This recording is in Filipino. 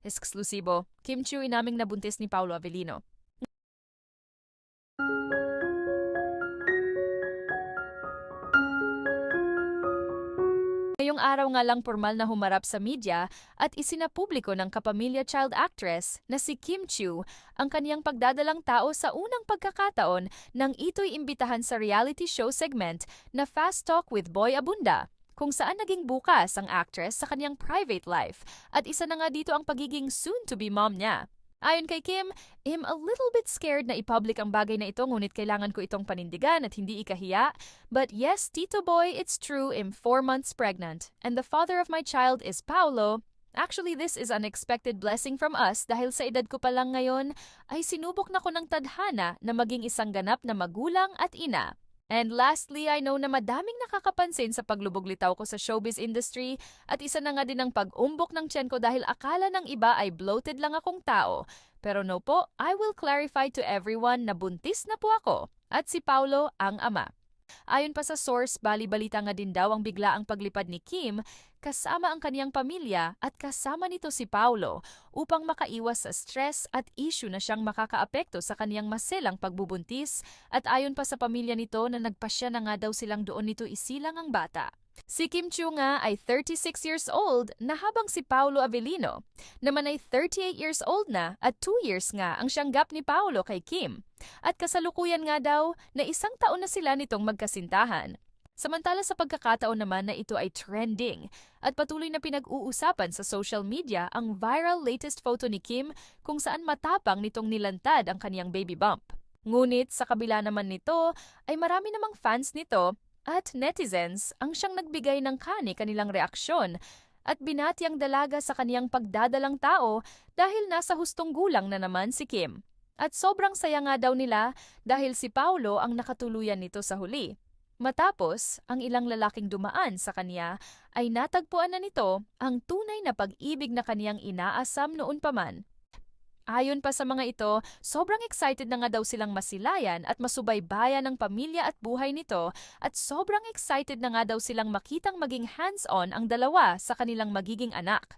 Eksklusibo, Kim Chiu inaming nabuntis ni Paolo Avellino. Ngayong araw nga lang pormal na humarap sa media at isinapubliko ng kapamilya child actress na si Kim Chiu ang kaniyang pagdadalang tao sa unang pagkakataon nang ito'y imbitahan sa reality show segment na Fast Talk with Boy Abunda, kung saan naging bukas ang actress sa kaniyang private life at isa na nga dito ang pagiging soon-to-be mom niya. Ayon kay Kim, I'm a little bit scared na i-public ang bagay na ito ngunit kailangan ko itong panindigan at hindi ikahiya. But yes, Tito Boy, it's true, I'm 4 months pregnant. And the father of my child is Paolo. Actually, this is unexpected blessing from us dahil sa edad ko pa lang ngayon ay sinubok na ko ng tadhana na maging isang ganap na magulang at ina. And lastly, I know na madaming nakakapansin sa paglubog-litaw ko sa showbiz industry at isa na nga din ang pag-umbok ng tiyan ko dahil akala ng iba ay bloated lang akong tao. Pero no po, I will clarify to everyone na buntis na po ako at si Paolo ang ama. Ayon pa sa source, bali-balita nga din daw ang biglaang paglipad ni Kim kasama ang kaniyang pamilya at kasama nito si Paolo upang makaiwas sa stress at issue na siyang makakaapekto sa kaniyang maselang pagbubuntis at ayon pa sa pamilya nito na nagpasya na nga daw silang doon nito isilang ang bata. Si Kim Chiu nga ay 36 years old na habang si Paolo Avellino naman ay 38 years old na at 2 years nga ang siyang gap ni Paolo kay Kim. At kasalukuyan nga daw na 1 taon na sila nitong magkasintahan. Samantala sa pagkakataon naman na ito ay trending at patuloy na pinag-uusapan sa social media ang viral latest photo ni Kim kung saan matapang nitong nilantad ang kaniyang baby bump. Ngunit sa kabila naman nito ay marami namang fans nito at netizens ang siyang nagbigay ng kanilang reaksyon at binati ang dalaga sa kaniyang pagdadalang tao dahil nasa hustong gulang na naman si Kim. At sobrang saya nga daw nila dahil si Paolo ang nakatuluyan nito sa huli. Matapos, ang ilang lalaking dumaan sa kaniya ay natagpuan na nito ang tunay na pag-ibig na kaniyang inaasam noon pa man. Ayon pa sa mga ito, sobrang excited na nga daw silang masilayan at masubaybayan ng pamilya at buhay nito at sobrang excited na nga daw silang makitang maging hands-on ang dalawa sa kanilang magiging anak.